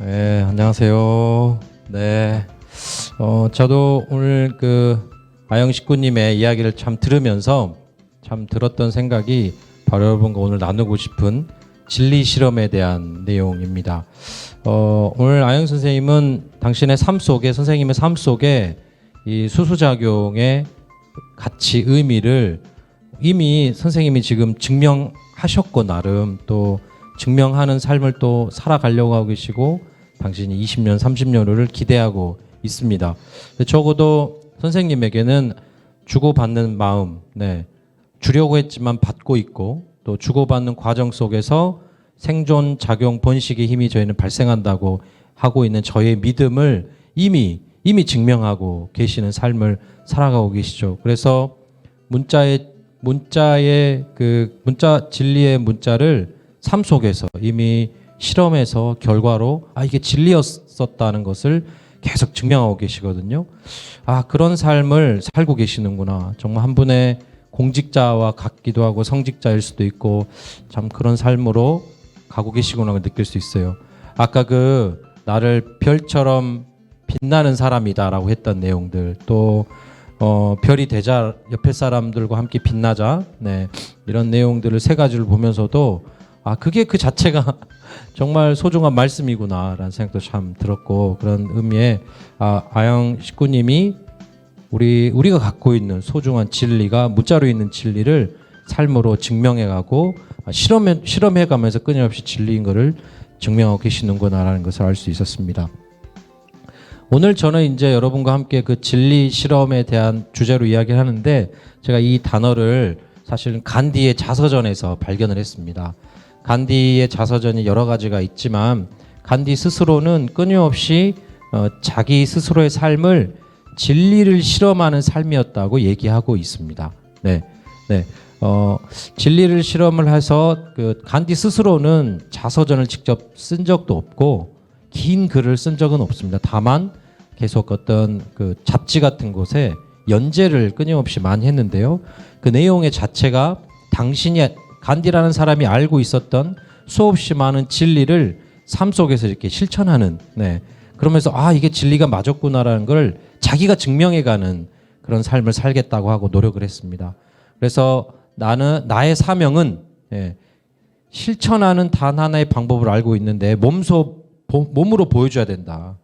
네, 안녕하세요. 네, 저도 오늘 아영 식구님의 이야기를 참 들으면서 참 들었던 생각이 바로 여러분과 오늘 나누고 싶은 진리 실험에 대한 내용입니다. 오늘 아영 선생님은 당신의 삶 속에, 선생님의 삶 속에 이 수수작용의 가치, 의미를 이미 선생님이 지금 증명하셨고, 나름 또 증명하는 삶을 또 살아가려고 하고 계시고, 당신이 20년, 30년을 기대하고 있습니다. 적어도 선생님에게는 주고받는 마음, 주려고 했지만 받고 있고, 또 주고받는 과정 속에서 생존, 작용, 번식의 힘이 저희는 발생한다고 하고 있는 저의 믿음을 이미 증명하고 계시는 삶을 살아가고 계시죠. 그래서 문자 진리의 문자를 삶 속에서 이미 실험에서 결과로 이게 진리였었다는 것을 계속 증명하고 계시거든요. 그런 삶을 살고 계시는구나. 정말 한 분의 공직자와 같기도 하고 성직자일 수도 있고 참 그런 삶으로 가고 계시구나 느낄 수 있어요. 아까 나를 별처럼 빛나는 사람이다라고 했던 내용들, 또 별이 되자, 옆에 사람들과 함께 빛나자, 이런 내용들을 세 가지를 보면서도 그게 그 자체가 정말 소중한 말씀이구나라는 생각도 참 들었고, 그런 의미에 아영 식구님이 우리가 갖고 있는 소중한 진리가 문자로 있는 진리를 삶으로 증명해가고 실험해가면서 끊임없이 진리인 것을 증명하고 계시는구나라는 것을 알 수 있었습니다. 오늘 저는 이제 여러분과 함께 그 진리 실험에 대한 주제로 이야기를 하는데, 제가 이 단어를 사실은 간디의 자서전에서 발견을 했습니다. 간디의 자서전이 여러 가지가 있지만 간디 스스로는 끊임없이 자기 스스로의 삶을 진리를 실험하는 삶이었다고 얘기하고 있습니다. 진리를 실험을 해서 간디 스스로는 자서전을 직접 쓴 적도 없고 긴 글을 쓴 적은 없습니다. 다만 계속 어떤 잡지 같은 곳에 연재를 끊임없이 많이 했는데요. 그 내용의 자체가 당신이 간디라는 사람이 알고 있었던 수없이 많은 진리를 삶 속에서 이렇게 실천하는, 그러면서 이게 진리가 맞았구나라는 걸 자기가 증명해가는 그런 삶을 살겠다고 하고 노력을 했습니다. 그래서 나의 사명은 실천하는 단 하나의 방법을 알고 있는데 몸으로 보여줘야 된다.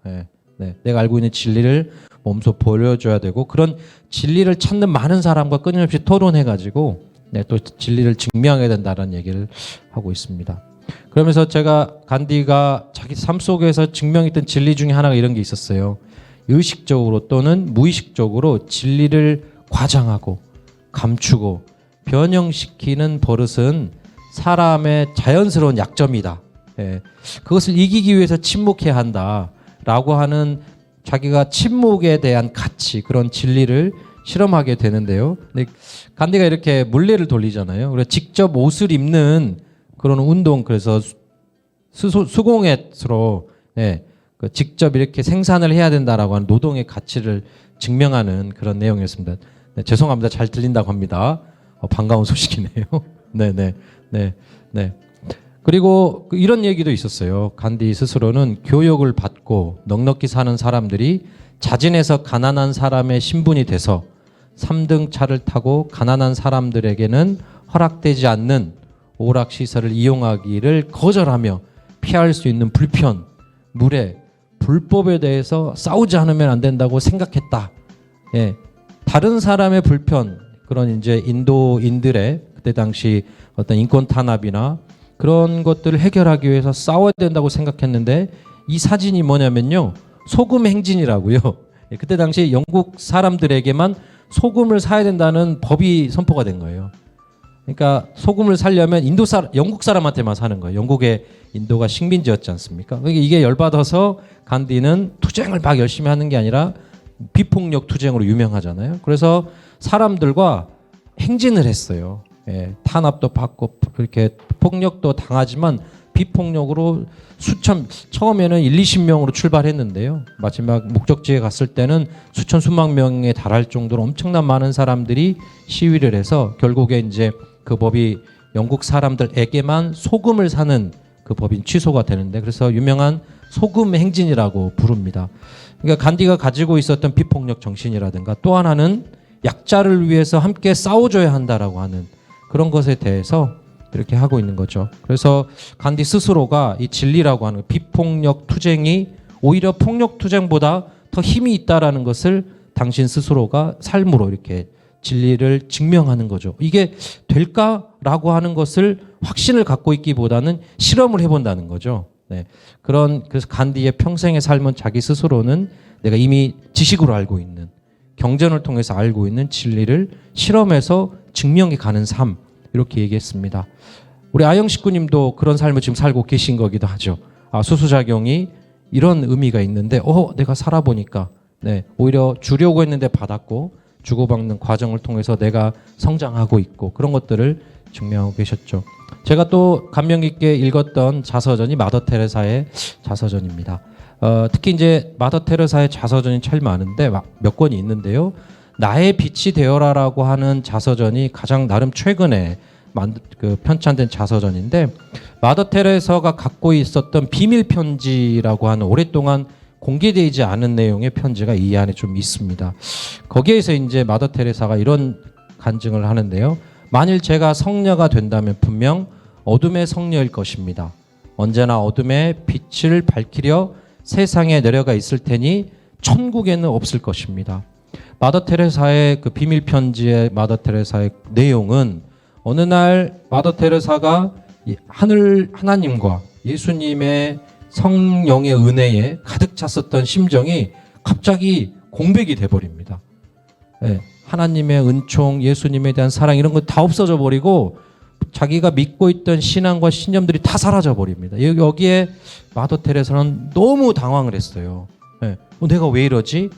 내가 알고 있는 진리를 몸소 보여줘야 되고, 그런 진리를 찾는 많은 사람과 끊임없이 토론해가지고 또 진리를 증명해야 된다는 얘기를 하고 있습니다. 그러면서 제가 간디가 자기 삶 속에서 증명했던 진리 중에 하나가 이런 게 있었어요. 의식적으로 또는 무의식적으로 진리를 과장하고 감추고 변형시키는 버릇은 사람의 자연스러운 약점이다. 그것을 이기기 위해서 침묵해야 한다라고 하는 자기가 침묵에 대한 가치, 그런 진리를 실험하게 되는데요. 근데 간디가 이렇게 물레를 돌리잖아요. 그래서 직접 옷을 입는 그런 운동, 그래서 수공예로 직접 이렇게 생산을 해야 된다라고 하는 노동의 가치를 증명하는 그런 내용이었습니다. 죄송합니다. 잘 들린다고 합니다. 반가운 소식이네요. 그리고 이런 얘기도 있었어요. 간디 스스로는 교육을 받고 넉넉히 사는 사람들이 자진해서 가난한 사람의 신분이 돼서 3등 차를 타고 가난한 사람들에게는 허락되지 않는 오락시설을 이용하기를 거절하며 피할 수 있는 불편, 무례, 불법에 대해서 싸우지 않으면 안 된다고 생각했다. 다른 사람의 불편, 그런 이제 인도인들의 그때 당시 어떤 인권 탄압이나 그런 것들을 해결하기 위해서 싸워야 된다고 생각했는데, 이 사진이 뭐냐면요, 소금 행진이라고요. 그때 당시 영국 사람들에게만 소금을 사야 된다는 법이 선포가 된 거예요. 그러니까 소금을 사려면 영국 사람한테만 사는 거예요. 인도가 식민지였지 않습니까? 그러니까 이게 열받아서 간디는 투쟁을 막 열심히 하는 게 아니라 비폭력 투쟁으로 유명하잖아요. 그래서 사람들과 행진을 했어요. 탄압도 받고 그렇게 폭력도 당하지만 비폭력으로 처음에는 20-20명으로 출발했는데요. 마지막 목적지에 갔을 때는 수만 명에 달할 정도로 엄청난 많은 사람들이 시위를 해서 결국에 이제 그 법이 영국 사람들에게만 소금을 사는 그 법이 취소가 되는데, 그래서 유명한 소금 행진이라고 부릅니다. 그러니까 간디가 가지고 있었던 비폭력 정신이라든가 또 하나는 약자를 위해서 함께 싸워줘야 한다라고 하는 그런 것에 대해서 이렇게 하고 있는 거죠. 그래서 간디 스스로가 이 진리라고 하는 비폭력 투쟁이 오히려 폭력 투쟁보다 더 힘이 있다라는 것을 당신 스스로가 삶으로 이렇게 진리를 증명하는 거죠. 이게 될까라고 하는 것을 확신을 갖고 있기보다는 실험을 해본다는 거죠. 네. 그래서 간디의 평생의 삶은 자기 스스로는 내가 이미 지식으로 알고 있는 경전을 통해서 알고 있는 진리를 실험해서 증명해 가는 삶 이렇게 얘기했습니다. 우리 아영 식구님도 그런 삶을 지금 살고 계신 거기도 하죠. 수수작용이 이런 의미가 있는데 내가 살아보니까 네, 오히려 주려고 했는데 받았고 주고받는 과정을 통해서 내가 성장하고 있고 그런 것들을 증명하고 계셨죠. 제가 또 감명 깊게 읽었던 자서전이 마더 테레사의 자서전입니다. 특히 이제 마더 테레사의 자서전이 참 많은데 몇 권이 있는데요. 나의 빛이 되어라라고 하는 자서전이 가장 나름 최근에 편찬된 자서전인데 마더 테레사가 갖고 있었던 비밀 편지라고 하는 오랫동안 공개되지 않은 내용의 편지가 이 안에 좀 있습니다. 거기에서 이제 마더 테레사가 이런 간증을 하는데요. 만일 제가 성녀가 된다면 분명 어둠의 성녀일 것입니다. 언제나 어둠의 빛을 밝히려 세상에 내려가 있을 테니 천국에는 없을 것입니다. 마더 테레사의 그 비밀 편지의 마더 테레사의 내용은 어느 날 마더 테레사가 하나님과 예수님의 성령의 은혜에 가득 찼었던 심정이 갑자기 공백이 돼버립니다. 네, 하나님의 은총, 예수님에 대한 사랑 이런 거 다 없어져 버리고 자기가 믿고 있던 신앙과 신념들이 다 사라져 버립니다. 여기에 마더 테레사는 너무 당황을 했어요. 네, 내가 왜 이러지?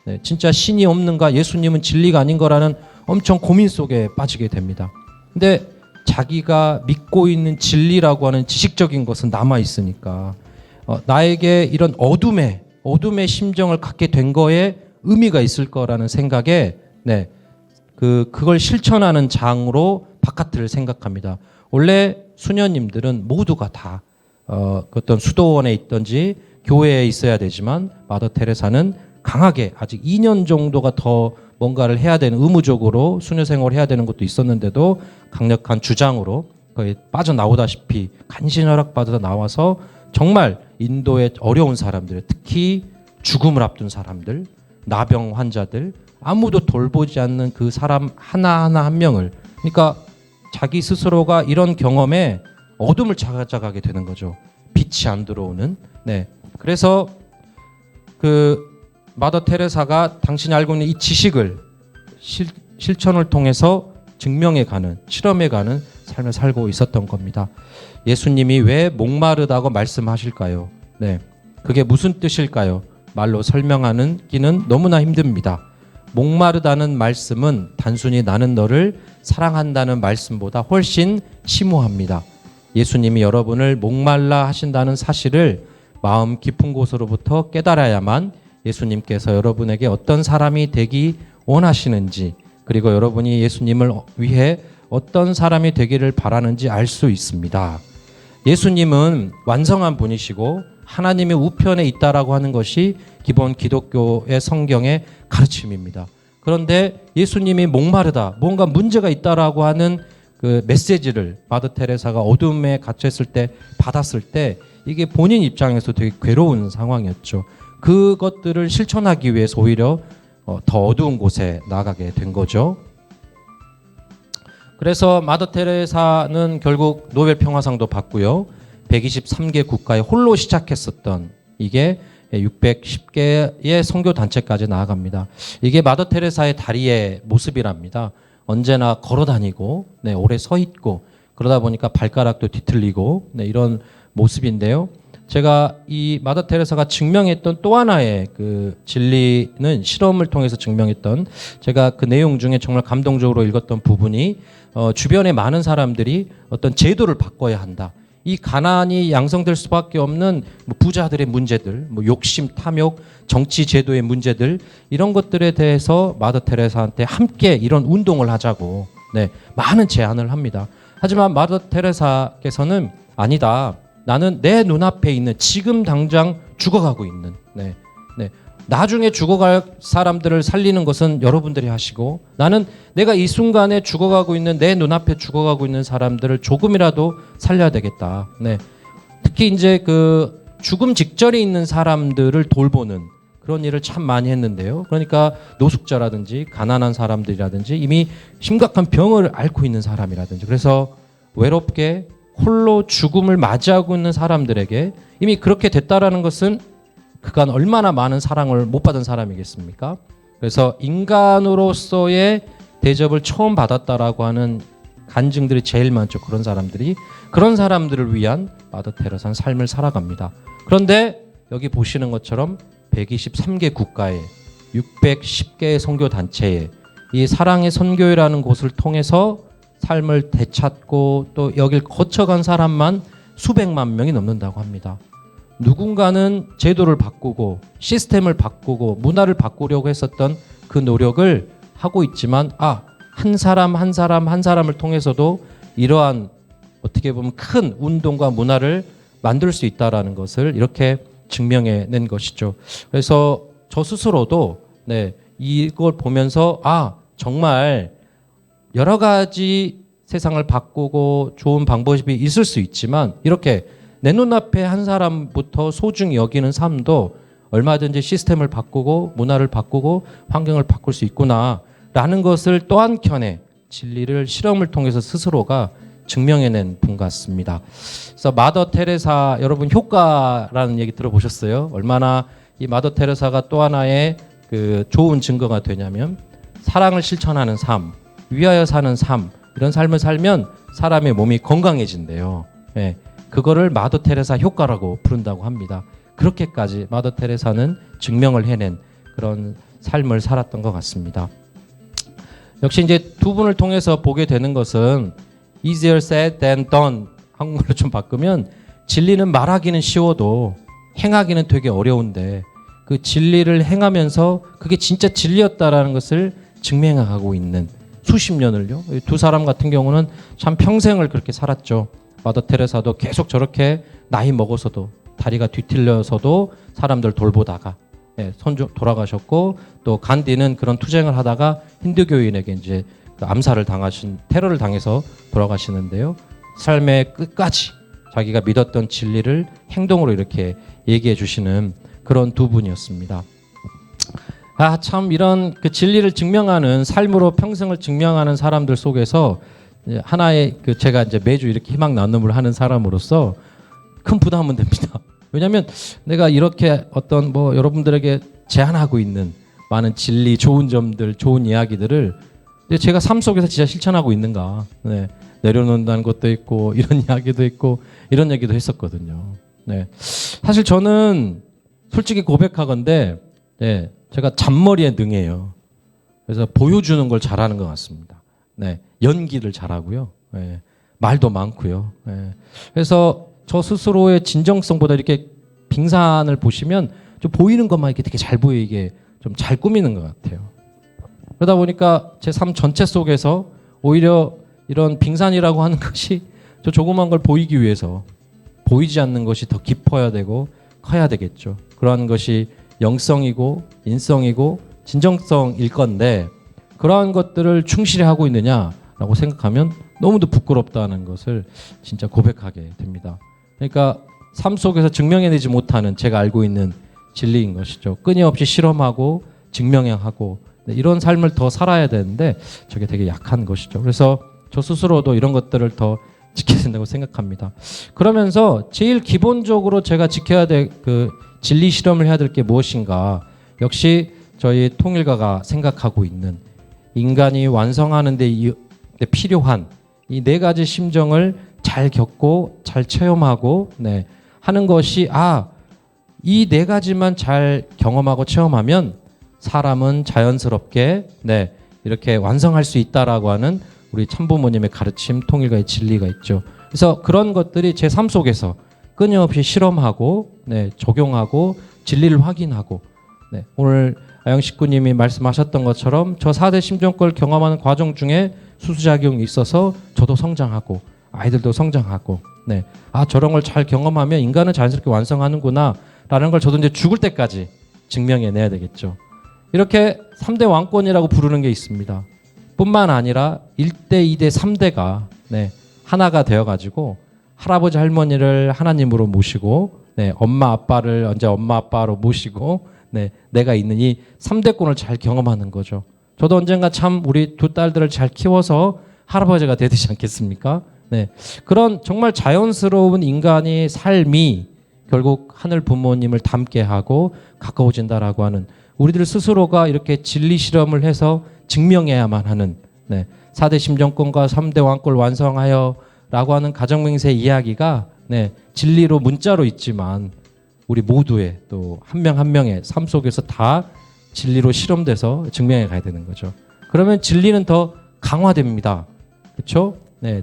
네, 진짜 신이 없는가? 예수님은 진리가 아닌 거라는 엄청 고민 속에 빠지게 됩니다. 근데 자기가 믿고 있는 진리라고 하는 지식적인 것은 남아 있으니까 나에게 이런 어둠의 심정을 갖게 된 거에 의미가 있을 거라는 생각에 네, 그걸 실천하는 장으로 바깥을 생각합니다. 원래 수녀님들은 모두가 다 어떤 수도원에 있든지 교회에 있어야 되지만 마더 테레사는 강하게 아직 2년 정도가 더 뭔가를 해야 되는 의무적으로 수녀 생활을 해야 되는 것도 있었는데도 강력한 주장으로 거의 빠져나오다시피 간신히 허락받아 나와서 정말 인도의 어려운 사람들, 특히 죽음을 앞둔 사람들, 나병 환자들, 아무도 돌보지 않는 그 사람 하나하나 한 명을, 그러니까 자기 스스로가 이런 경험에 어둠을 찾아가게 되는 거죠. 빛이 안 들어오는. 네. 그래서 마더 테레사가 당신이 알고 있는 이 지식을 실천을 통해서 증명해가는, 실험해가는 삶을 살고 있었던 겁니다. 예수님이 왜 목마르다고 말씀하실까요? 네, 그게 무슨 뜻일까요? 말로 설명하기는 너무나 힘듭니다. 목마르다는 말씀은 단순히 나는 너를 사랑한다는 말씀보다 훨씬 심오합니다. 예수님이 여러분을 목말라 하신다는 사실을 마음 깊은 곳으로부터 깨달아야만 예수님께서 여러분에게 어떤 사람이 되기 원하시는지, 그리고 여러분이 예수님을 위해 어떤 사람이 되기를 바라는지 알 수 있습니다. 예수님은 완성한 분이시고 하나님의 우편에 있다라고 하는 것이 기본 기독교의 성경의 가르침입니다. 그런데 예수님이 목마르다, 뭔가 문제가 있다라고 하는 그 메시지를 마더 테레사가 어둠에 갇혔을 때 받았을 때 이게 본인 입장에서 되게 괴로운 상황이었죠. 그것들을 실천하기 위해서 오히려 더 어두운 곳에 나가게 된 거죠. 그래서 마더 테레사는 결국 노벨 평화상도 받고요. 123개 국가에 홀로 시작했었던 이게 610개의 선교 단체까지 나아갑니다. 이게 마더 테레사의 다리의 모습이랍니다. 언제나 걸어 다니고, 네, 오래 서 있고, 그러다 보니까 발가락도 뒤틀리고, 네, 이런 모습인데요. 제가 이 마더 테레사가 증명했던 또 하나의 그 진리는 실험을 통해서 증명했던, 제가 그 내용 중에 정말 감동적으로 읽었던 부분이 주변에 많은 사람들이 어떤 제도를 바꿔야 한다. 이 가난이 양성될 수밖에 없는 부자들의 문제들, 욕심, 탐욕, 정치 제도의 문제들, 이런 것들에 대해서 마더 테레사한테 함께 이런 운동을 하자고, 네, 많은 제안을 합니다. 하지만 마더 테레사께서는 아니다. 나는 내 눈앞에 있는 지금 당장 죽어가고 있는 나중에 죽어갈 사람들을 살리는 것은 여러분들이 하시고 나는 내가 이 순간에 죽어가고 있는 내 눈앞에 죽어가고 있는 사람들을 조금이라도 살려야 되겠다. 특히 이제 그 죽음 직전에 있는 사람들을 돌보는 그런 일을 참 많이 했는데요. 그러니까 노숙자라든지 가난한 사람들이라든지 이미 심각한 병을 앓고 있는 사람이라든지 그래서 외롭게 홀로 죽음을 맞이하고 있는 사람들에게 이미 그렇게 됐다라는 것은 그간 얼마나 많은 사랑을 못 받은 사람이겠습니까? 그래서 인간으로서의 대접을 처음 받았다라고 하는 간증들이 제일 많죠. 그런 사람들을 위한 마더 테레사는 삶을 살아갑니다. 그런데 여기 보시는 것처럼 123개 국가에 610개의 선교 단체에 이 사랑의 선교회라는 곳을 통해서 삶을 되찾고 또 여길 거쳐간 사람만 수백만 명이 넘는다고 합니다. 누군가는 제도를 바꾸고 시스템을 바꾸고 문화를 바꾸려고 했었던 그 노력을 하고 있지만 한 사람을 통해서도 이러한 어떻게 보면 큰 운동과 문화를 만들 수 있다라는 것을 이렇게 증명해낸 것이죠. 그래서 저 스스로도 이걸 보면서 정말 여러 가지 세상을 바꾸고 좋은 방법이 있을 수 있지만 이렇게 내 눈앞에 한 사람부터 소중히 여기는 삶도 얼마든지 시스템을 바꾸고 문화를 바꾸고 환경을 바꿀 수 있구나라는 것을 또 한켠에 진리를 실험을 통해서 스스로가 증명해낸 분 같습니다. 그래서 마더 테레사 여러분 효과라는 얘기 들어보셨어요? 얼마나 이 마더 테레사가 또 하나의 그 좋은 증거가 되냐면 사랑을 실천하는 삶, 위하여 사는 삶 이런 삶을 살면 사람의 몸이 건강해진대요. 그거를 마더 테레사 효과라고 부른다고 합니다. 그렇게까지 마더 테레사는 증명을 해낸 그런 삶을 살았던 것 같습니다. 역시 이제 두 분을 통해서 보게 되는 것은 easier said than done 한국말로 좀 바꾸면 진리는 말하기는 쉬워도 행하기는 되게 어려운데 그 진리를 행하면서 그게 진짜 진리였다라는 것을 증명하고 있는 수십 년을요. 두 사람 같은 경우는 참 평생을 그렇게 살았죠. 마더 테레사도 계속 저렇게 나이 먹어서도 다리가 뒤틀려서도 사람들 돌보다가 돌아가셨고 또 간디는 그런 투쟁을 하다가 힌두교인에게 이제 그 암살을 당하신 테러를 당해서 돌아가시는데요. 삶의 끝까지 자기가 믿었던 진리를 행동으로 이렇게 얘기해 주시는 그런 두 분이었습니다. 참 이런 그 진리를 증명하는 삶으로 평생을 증명하는 사람들 속에서 하나의 그 제가 이제 매주 이렇게 희망 나눔을 하는 사람으로서 큰 부담은 됩니다. 왜냐하면 내가 이렇게 어떤 뭐 여러분들에게 제안하고 있는 많은 진리, 좋은 점들, 좋은 이야기들을 제가 삶 속에서 진짜 실천하고 있는가? 내려놓는다는 것도 있고 이런 이야기도 있고 이런 얘기도 했었거든요. 사실 저는 솔직히 고백하건대 제가 잔머리에 능해요. 그래서 보여주는 걸 잘하는 것 같습니다. 연기를 잘하고요. 말도 많고요. 그래서 저 스스로의 진정성보다 이렇게 빙산을 보시면 좀 보이는 것만 이렇게 되게 잘 보이게 좀 잘 꾸미는 것 같아요. 그러다 보니까 제 삶 전체 속에서 오히려 이런 빙산이라고 하는 것이 저 조그만 걸 보이기 위해서 보이지 않는 것이 더 깊어야 되고 커야 되겠죠. 그러한 것이 영성이고 인성이고 진정성일 건데 그러한 것들을 충실히 하고 있느냐라고 생각하면 너무도 부끄럽다는 것을 진짜 고백하게 됩니다. 그러니까 삶 속에서 증명해내지 못하는 제가 알고 있는 진리인 것이죠. 끊임없이 실험하고 증명하고 이런 삶을 더 살아야 되는데 저게 되게 약한 것이죠. 그래서 저 스스로도 이런 것들을 더 지켜야 된다고 생각합니다. 그러면서 제일 기본적으로 제가 지켜야 될 그 진리 실험을 해야 될 게 무엇인가? 역시 저희 통일가가 생각하고 있는 인간이 완성하는 데 필요한 이 네 가지 심정을 잘 겪고 잘 체험하고 하는 것이 이 네 가지만 잘 경험하고 체험하면 사람은 자연스럽게 이렇게 완성할 수 있다라고 하는 우리 참부모님의 가르침, 통일가의 진리가 있죠. 그래서 그런 것들이 제 삶 속에서 끊임없이 실험하고 적용하고 진리를 확인하고 오늘 아영 식구님이 말씀하셨던 것처럼 저 4대 심정권을 경험하는 과정 중에 수수작용이 있어서 저도 성장하고 아이들도 성장하고 저런 걸 잘 경험하면 인간은 자연스럽게 완성하는구나 라는 걸 저도 이제 죽을 때까지 증명해내야 되겠죠. 이렇게 3대 왕권이라고 부르는 게 있습니다. 뿐만 아니라 1대, 2대, 3대가 하나가 되어가지고 할아버지 할머니를 하나님으로 모시고 엄마 아빠를 언제 엄마 아빠로 모시고 내가 있는 이 3대권을 잘 경험하는 거죠. 저도 언젠가 참 우리 두 딸들을 잘 키워서 할아버지가 되지 않겠습니까? 그런 정말 자연스러운 인간의 삶이 결국 하늘 부모님을 닮게 하고 가까워진다라고 하는 우리들 스스로가 이렇게 진리 실험을 해서 증명해야만 하는 4대 심정권과 3대 왕권을 완성하여 라고 하는 가정맹세 이야기가 진리로 문자로 있지만 우리 모두의 또 한 명 한 명의 삶 속에서 다 진리로 실험돼서 증명해 가야 되는 거죠. 그러면 진리는 더 강화됩니다. 그렇죠?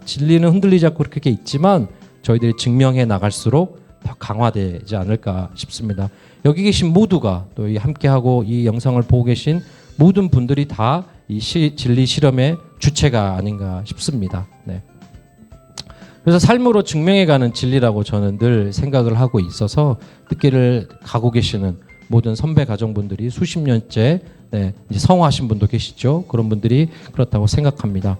진리는 흔들리지 않고 그렇게 있지만 저희들이 증명해 나갈수록 더 강화되지 않을까 싶습니다. 여기 계신 모두가 또 이 함께하고 이 영상을 보고 계신 모든 분들이 다 이 진리 실험의 주체가 아닌가 싶습니다. 그래서 삶으로 증명해가는 진리라고 저는 늘 생각을 하고 있어서 뜻길을 가고 계시는 모든 선배 가정분들이 수십 년째 이제 성화하신 분도 계시죠. 그런 분들이 그렇다고 생각합니다.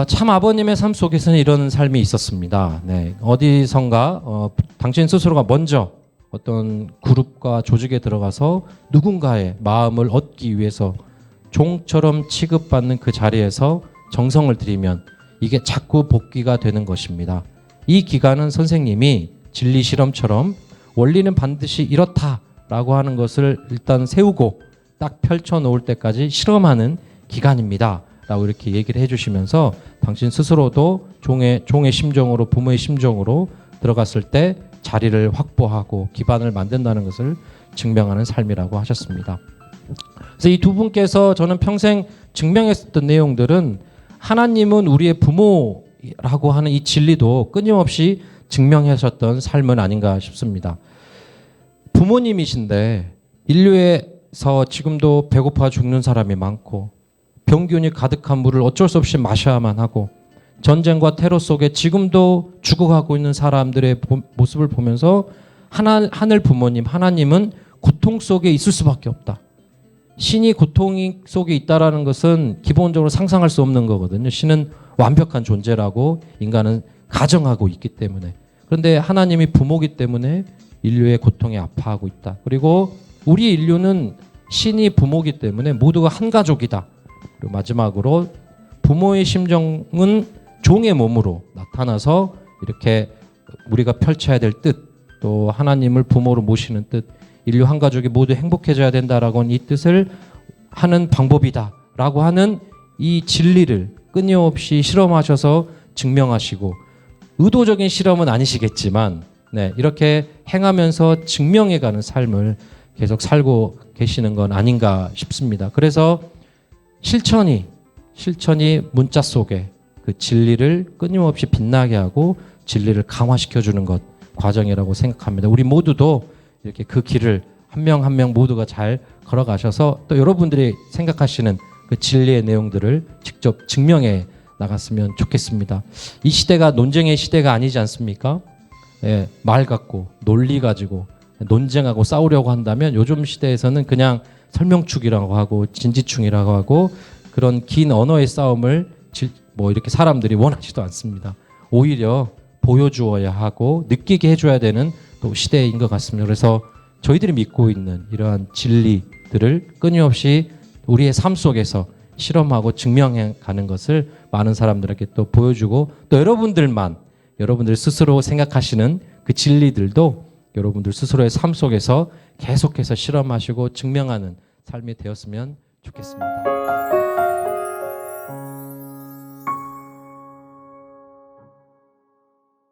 참 아버님의 삶 속에서는 이런 삶이 있었습니다. 어디선가 당신 스스로가 먼저 어떤 그룹과 조직에 들어가서 누군가의 마음을 얻기 위해서 종처럼 취급받는 그 자리에서 정성을 들이면 이게 자꾸 복귀가 되는 것입니다. 이 기간은 선생님이 진리 실험처럼 원리는 반드시 이렇다라고 하는 것을 일단 세우고 딱 펼쳐놓을 때까지 실험하는 기간입니다. 라고 이렇게 얘기를 해주시면서 당신 스스로도 종의 심정으로 부모의 심정으로 들어갔을 때 자리를 확보하고 기반을 만든다는 것을 증명하는 삶이라고 하셨습니다. 그래서 이 두 분께서 저는 평생 증명했었던 내용들은 하나님은 우리의 부모라고 하는 이 진리도 끊임없이 증명하셨던 삶은 아닌가 싶습니다. 부모님이신데 인류에서 지금도 배고파 죽는 사람이 많고 병균이 가득한 물을 어쩔 수 없이 마셔야만 하고 전쟁과 테러 속에 지금도 죽어가고 있는 사람들의 모습을 보면서 하늘 부모님 하나님은 고통 속에 있을 수밖에 없다. 신이 고통 속에 있다라는 것은 기본적으로 상상할 수 없는 거거든요. 신은 완벽한 존재라고 인간은 가정하고 있기 때문에. 그런데 하나님이 부모기 때문에 인류의 고통에 아파하고 있다. 그리고 우리 인류는 신이 부모기 때문에 모두가 한 가족이다. 그리고 마지막으로 부모의 심정은 종의 몸으로 나타나서 이렇게 우리가 펼쳐야 될 뜻, 또 하나님을 부모로 모시는 뜻, 인류 한 가족이 모두 행복해져야 된다라고 하는 이 뜻을 하는 방법이다라고 하는 이 진리를 끊임없이 실험하셔서 증명하시고 의도적인 실험은 아니시겠지만 이렇게 행하면서 증명해가는 삶을 계속 살고 계시는 건 아닌가 싶습니다. 그래서 실천이 문자 속에 그 진리를 끊임없이 빛나게 하고 진리를 강화시켜주는 것 과정이라고 생각합니다. 우리 모두도 이렇게 그 길을 한 명 한 명 모두가 잘 걸어가셔서 또 여러분들이 생각하시는 그 진리의 내용들을 직접 증명해 나갔으면 좋겠습니다. 이 시대가 논쟁의 시대가 아니지 않습니까? 말 갖고 논리 가지고 논쟁하고 싸우려고 한다면 요즘 시대에서는 그냥 설명축이라고 하고 진지충이라고 하고 그런 긴 언어의 싸움을 이렇게 사람들이 원하지도 않습니다. 오히려 보여주어야 하고 느끼게 해줘야 되는 또 시대인 것 같습니다. 그래서 저희들이 믿고 있는 이러한 진리들을 끊임없이 우리의 삶 속에서 실험하고 증명해 가는 것을 많은 사람들에게 또 보여주고 또 여러분들 스스로 생각하시는 그 진리들도 여러분들 스스로의 삶 속에서 계속해서 실험하시고 증명하는 삶이 되었으면 좋겠습니다.